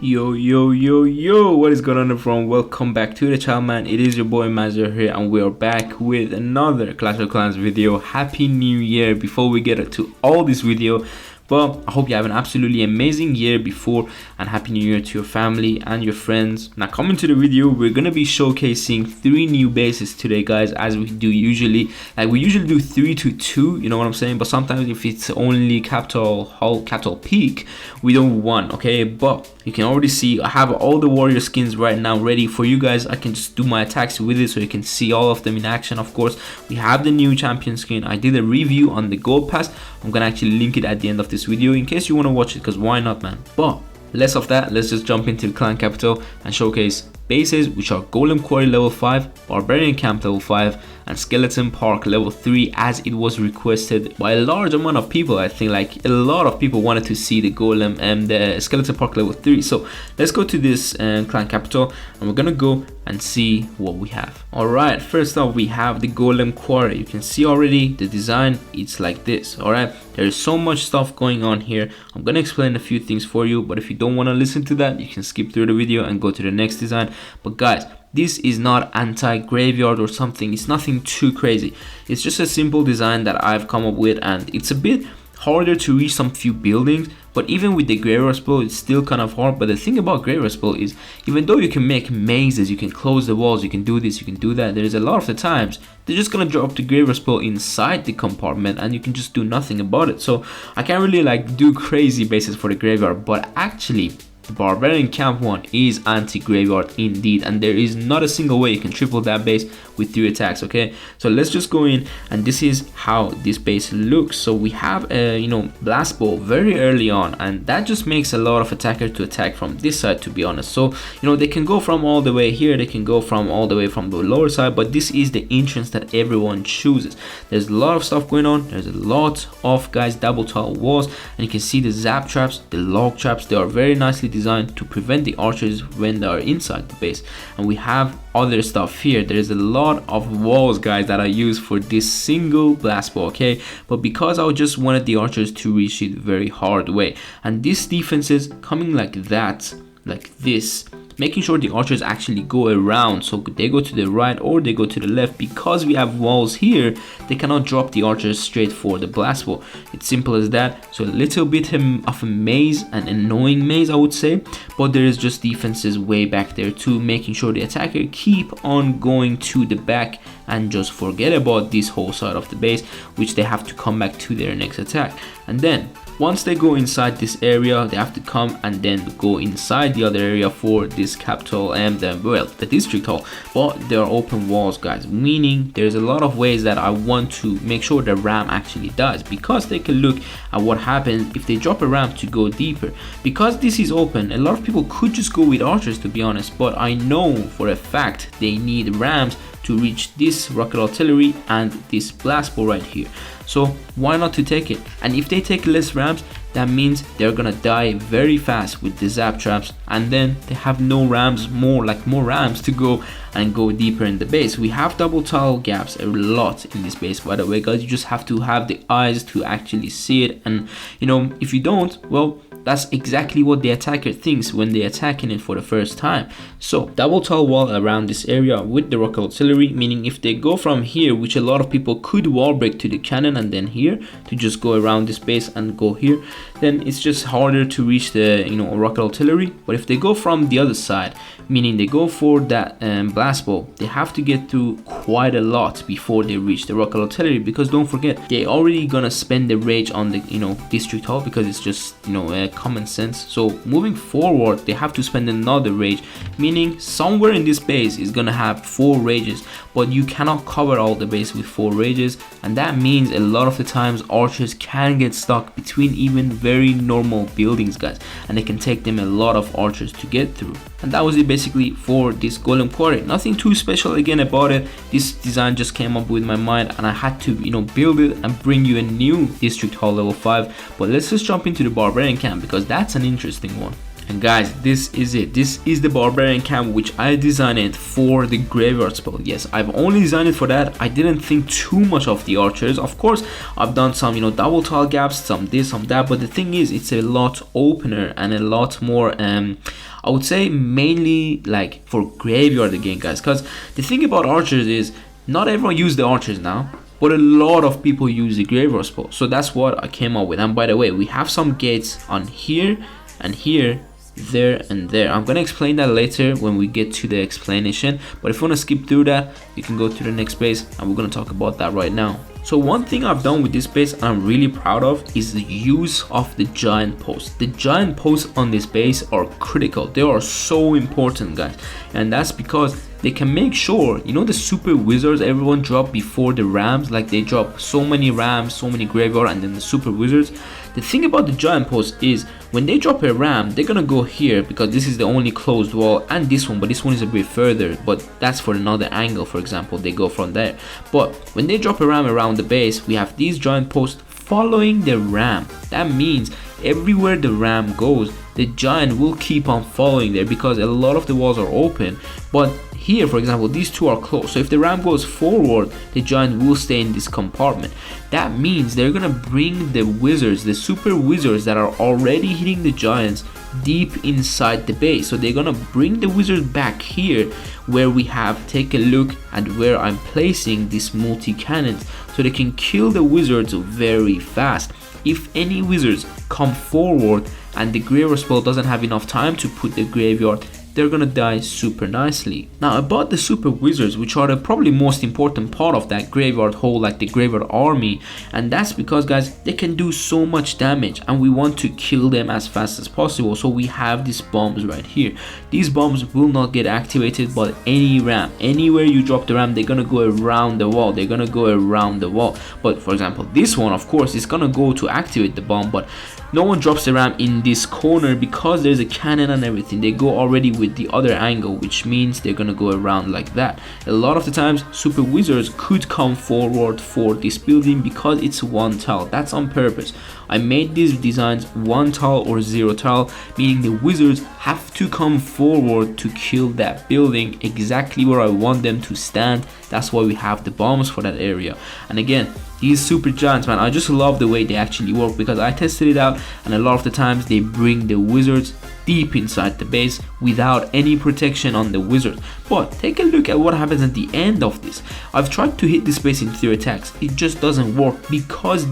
Yo, what is going on everyone? Welcome back to the channel, man. It is your boy Mazur here, and we are back with another Clash of Clans video. Happy New Year. Before we get to all this video, but I hope you have an absolutely amazing year before, and Happy New Year to your family and your friends. Now, coming to the video, we're gonna be showcasing 3 new bases today, guys, as we do usually. Like, we usually do 3 to 2, you know what I'm saying? But sometimes if it's only capital hull, capital peak, we do 1, okay? But you can already see I have all the warrior skins right now ready for you guys. I can just do my attacks with it so you can see all of them in action. Of course, we have the new champion skin. I did a review on the gold pass. I'm gonna actually link it at the end of this video in case you want to watch it, because why not, man? But less of that, let's just jump into the clan capital and showcase bases, which are Golem Quarry level 5, Barbarian Camp level 5, and Skeleton Park level 3, as it was requested by a large amount of people. I think like a lot of people wanted to see the Golem and the Skeleton Park level 3. So let's go to this clan capital, and we're gonna go and see what we have. Alright, first off, we have the Golem Quarry. You can see already the design, it's like this. Alright, there is so much stuff going on here. I'm gonna explain a few things for you, but if you don't want to listen to that, you can skip through the video and go to the next design. But guys, this is not anti-graveyard or something. It's nothing too crazy. It's just a simple design that I've come up with, and it's a bit harder to reach some few buildings, but even with the graveyard spell, it's still kind of hard. But the thing about graveyard spell is, even though you can make mazes, you can close the walls, you can do this, you can do that, there's a lot of the times they're just gonna drop the graveyard spell inside the compartment and you can just do nothing about it. So I can't really like do crazy bases for the graveyard, but actually the Barbarian Camp one is anti-graveyard indeed, and there is not a single way you can triple that base with 3 attacks. Okay, so let's just go in, and this is how this base looks. So we have a blast ball very early on, and that just makes a lot of attackers to attack from this side, to be honest. So they can go from all the way here, they can go from all the way from the lower side, but this is the entrance that everyone chooses. There's a lot of stuff going on. There's a lot of, guys, double tile walls, and you can see the zap traps, the log traps. They are very nicely designed to prevent the archers when they are inside the base. And we have other stuff here. There's a lot of walls, guys, that I use for this single blast ball, okay? But because I just wanted the archers to reach it very hard way, and this defense is coming like that, like this, making sure the archers actually go around, so they go to the right or they go to the left. Because we have walls here, they cannot drop the archers straight for the blast ball. It's simple as that. So a little bit of a maze, an annoying maze, I would say, but there is just defenses way back there too, making sure the attacker keep on going to the back and just forget about this whole side of the base, which they have to come back to their next attack. And then once they go inside this area, they have to come and then go inside the other area for this capital and the district hall. But there are open walls, guys, meaning there's a lot of ways that I want to make sure the ram actually dies, because they can look at what happens if they drop a ram to go deeper. Because this is open, a lot of people could just go with archers, to be honest, but I know for a fact they need rams to reach this rocket artillery and this blast ball right here. So why not to take it? And if they take less rams, that means they're gonna die very fast with the zap traps, and then they have no rams, more rams to go and go deeper in the base. We have double tile gaps a lot in this base, by the way, guys. You just have to have the eyes to actually see it, and if you don't, well, that's exactly what the attacker thinks when they're attacking it for the first time. So double tile wall around this area with the rocket artillery, meaning if they go from here, which a lot of people could wall break to the cannon and then here to just go around this base and go here, then it's just harder to reach the rocket artillery. But if they go from the other side, meaning they go for that blast ball, they have to get through quite a lot before they reach the rocket artillery, because don't forget, they're already gonna spend the rage on the district hall, because it's just common sense. So moving forward, they have to spend another rage, meaning somewhere in this base is gonna have 4 rages, but you cannot cover all the base with 4 rages, and that means a lot of the times archers can get stuck between even very normal buildings, guys, and it can take them a lot of archers to get through. And that was it basically for this Golem Quarry. Nothing too special again about it. This design just came up with my mind, and I had to build it and bring you a new district hall level 5. But let's just jump into the Barbarian Camp, because that's an interesting one. And guys, this is it. This is the Barbarian Camp, which I designed it for the graveyard spell. Yes, I've only designed it for that. I didn't think too much of the archers. Of course, I've done some, you know, double tile gaps, some this, some that. But the thing is, it's a lot opener and a lot more, I would say mainly like for graveyard again, guys. Because the thing about archers is, not everyone uses the archers now, but a lot of people use the graveyard spell. So that's what I came up with. And by the way, we have some gates on here and here, there and there. I'm gonna explain that later when we get to the explanation, but if you want to skip through that, you can go to the next base and we're gonna talk about that right now. So one thing I've done with this base I'm really proud of is the use of the giant posts. The giant posts on this base are critical. They are so important, guys, and that's because they can make sure, you know, the super wizards everyone drop before the rams, like they drop so many rams, so many graveyard, and then the super wizards. The thing about the giant post is when they drop a ram, they're gonna go here because this is the only closed wall, and this one, but this one is a bit further, but that's for another angle. For example, they go from there. But when they drop a ram around the base, we have these giant posts following the ram. That means everywhere the ram goes, the giant will keep on following there because a lot of the walls are open. But here, for example, these two are closed, so if the ram goes forward, the giant will stay in this compartment. That means they're gonna bring the wizards, the super wizards that are already hitting the giants, deep inside the base. So they're gonna bring the wizards back here where we have, take a look at where I'm placing these multi-cannons, so they can kill the wizards very fast. If any wizards come forward and the graveyard spell doesn't have enough time to put the graveyard, they're gonna die super nicely. Now about the super wizards, which are the probably most important part of that graveyard hole, like the graveyard army, and that's because, guys, they can do so much damage and we want to kill them as fast as possible. So we have these bombs right here. These bombs will not get activated by any ram. Anywhere you drop the ram, they're gonna go around the wall. They're gonna go around the wall. But for example, this one, of course, is gonna go to activate the bomb, but no one drops the ram in this corner because there's a cannon and everything. They go already with the other angle, which means they're gonna go around like that. A lot of the times super wizards could come forward for this building because it's one tile. That's on purpose. I made these designs one tile or zero tile, meaning the wizards have to come forward to kill that building exactly where I want them to stand. That's why we have the bombs for that area. And again, these super giants, man, I just love the way they actually work because I tested it out, and a lot of the times they bring the wizards deep inside the base without any protection on the wizard. But take a look at what happens at the end of this. I've tried to hit this base in 3 attacks. It just doesn't work because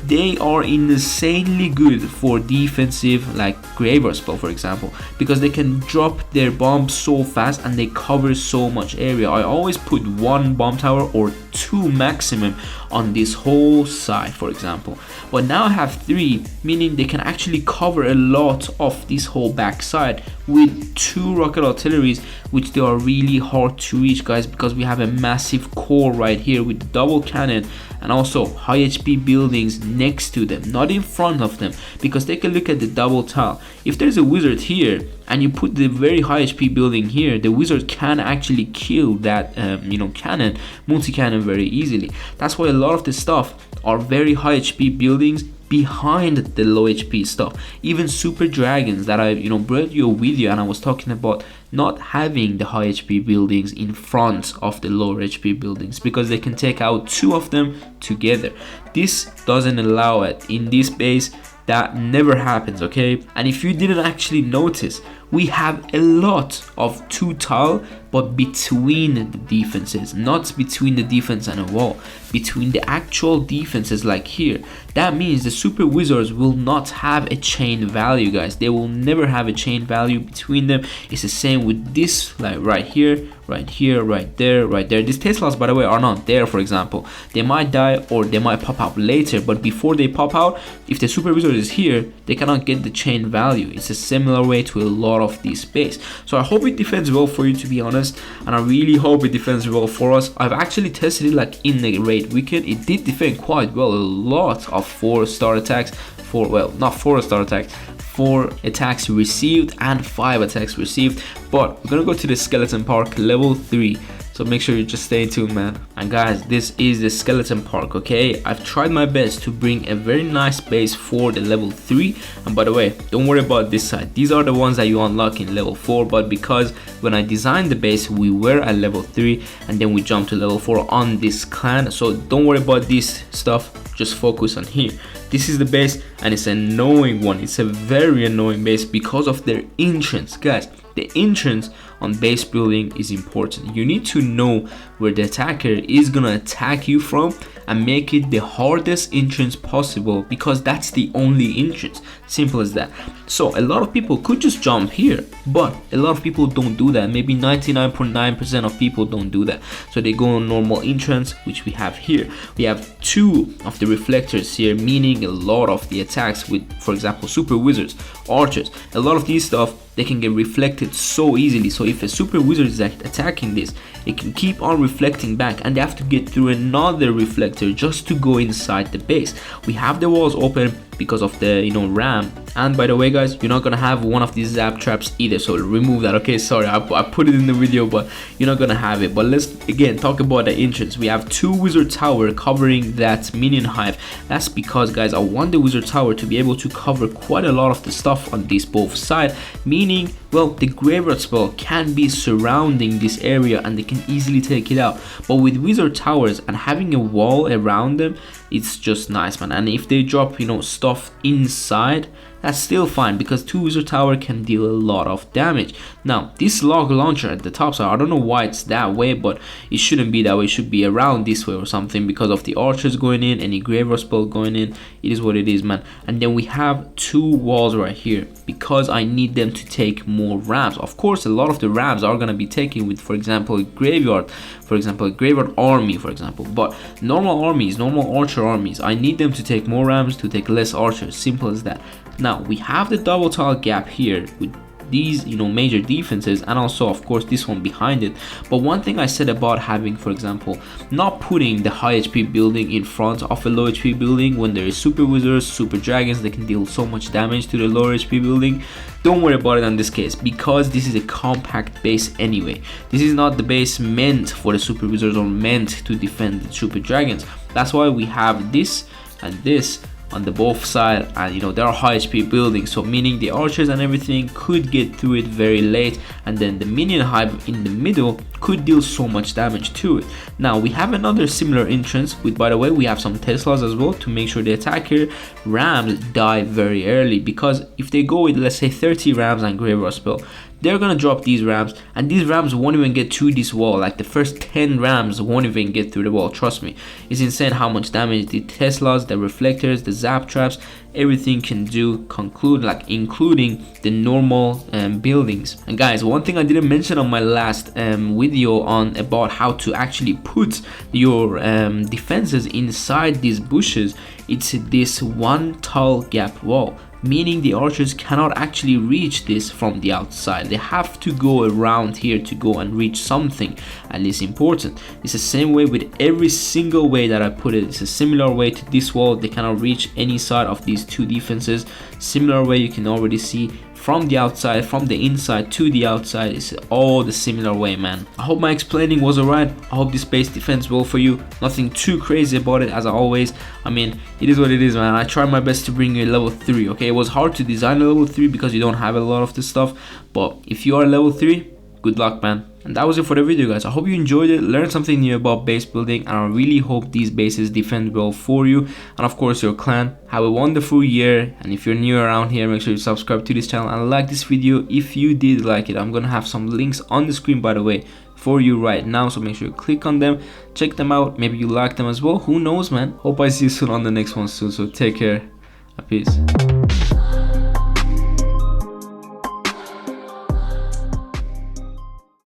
they are insanely good for defensive, like graveyard spell, for example, because they can drop their bombs so fast and they cover so much area. I always put 1 bomb tower or 2 maximum on this whole side, for example, but now I have 3, meaning they can actually cover a lot of this whole back side with 2 rocket artilleries, which they are really hard to reach, guys, because we have a massive core right here with the double cannon and also high HP buildings next to them, not in front of them. Because take a look at the double tile. If there's a wizard here and you put the very high HP building here, the wizard can actually kill that cannon, multi-cannon, very easily. That's why a lot of the stuff are very high HP buildings behind the low HP stuff. Even super dragons that I brought you a video and I was talking about not having the high HP buildings in front of the lower HP buildings because they can take out 2 of them together. This doesn't allow it in this base. That never happens, okay? And if you didn't actually notice, we have a lot of 2 tile, but between the defenses, not between the defense and a wall, between the actual defenses, like here. That means the super wizards will not have a chain value, guys. They will never have a chain value between them. It's the same with this, like right here, right here, right there, right there. These Teslas, by the way, are not there, for example. They might die or they might pop out later, but before they pop out, if the super wizard is here, they cannot get the chain value. It's a similar way to a lot of these base. So I hope it defends well for you, to be honest, and I really hope it defends well for us. I've actually tested it like in the raid weekend. It did defend quite well. A lot of 4-star attacks, not 4-star attacks, 4 attacks received and 5 attacks received. But we're gonna go to the skeleton park level 3. So make sure you just stay tuned, man. And guys, this is the skeleton park, okay? I've tried my best to bring a very nice base for the level 3. And by the way, don't worry about this side. These are the ones that you unlock in level 4. But because when I designed the base, we were at level 3 and then we jumped to level 4 on this clan. So don't worry about this stuff. Just focus on here. This is the base and it's an annoying one. It's a very annoying base because of their entrance, guys. The entrance on base building is important. You need to know where the attacker is gonna attack you from and make it the hardest entrance possible, because that's the only entrance. Simple as that. So a lot of people could just jump here, but a lot of people don't do that. Maybe 99.9% of people don't do that. So they go on normal entrance, which we have here. We have 2 of the reflectors here, meaning a lot of the attacks with, for example, super wizards, archers, a lot of these stuff, they can get reflected so easily. So if a super wizard is attacking this, it can keep on reflecting back and they have to get through another reflector just to go inside the base. We have the walls open because of the RAM. And by the way, guys, you're not gonna have one of these zap traps either, so remove that. Okay, sorry, I put it in the video, but you're not gonna have it. But let's again talk about the entrance. We have 2 wizard tower covering that minion hive. That's because, guys, I want the wizard tower to be able to cover quite a lot of the stuff on this both side, meaning, well, the graveyard spell can be surrounding this area and they can easily take it out. But with wizard towers and having a wall around them, it's just nice, man. And if they drop stuff inside, that's still fine, because 2 wizard tower can deal a lot of damage. Now this log launcher at the top, so I don't know why it's that way, but it shouldn't be that way. It should be around this way or something, because of the archers going in, any graveyard spell going in. It is what it is, man. And then we have 2 walls right here because I need them to take more rams. Of course, a lot of the rams are gonna be taken with, for example, a graveyard, army, for example. But normal armies, normal archer armies, I need them to take more rams to take less archers. Simple as that. Now we have the double tile gap here with these major defenses, and also of course this one behind it. But one thing I said about having, for example, not putting the high HP building in front of a low HP building when there is super wizards, super dragons, they can deal so much damage to the lower HP building. Don't worry about it in this case, because this is a compact base anyway. This is not the base meant for the super wizards or meant to defend the super dragons. That's why we have this and this on the both side, and there are high HP buildings, so meaning the archers and everything could get through it very late, and then the minion hive in the middle could deal so much damage to it. Now we have another similar entrance with, by the way, we have some Teslas as well to make sure the attacker rams die very early, because if they go with, let's say, 30 rams and graveyard spell, they're gonna drop these rams, and these rams won't even get through this wall. Like the first 10 rams won't even get through the wall. Trust me, it's insane how much damage the Teslas, the reflectors, the zap traps, everything can do, including the normal buildings. And guys, one thing I didn't mention on my last video on about how to actually put your defenses inside these bushes, it's this 1 tile gap wall, meaning the archers cannot actually reach this from the outside. They have to go around here to go and reach something, and it's important. It's the same way with every single way that I put it. It's a similar way to this wall. They cannot reach any side of these 2 defenses. Similar way, you can already see from the outside, from the inside to the outside, it's all the similar way, man. I hope my explaining was alright. I hope this base defends well for you. Nothing too crazy about it, as always. I mean, it is what it is, man. I tried my best to bring you a level 3, okay? It was hard to design a level 3 because you don't have a lot of this stuff, but if you are level 3, good luck, man. And that was it for the video, guys. I hope you enjoyed it, learned something new about base building, and I really hope these bases defend well for you and of course your clan. Have a wonderful year, and if you're new around here, make sure you subscribe to this channel and like this video if you did like it. I'm gonna have some links on the screen, by the way, for you right now, so make sure you click on them, check them out. Maybe you like them as well, who knows, man. Hope I see you soon on the next one soon, so take care, peace.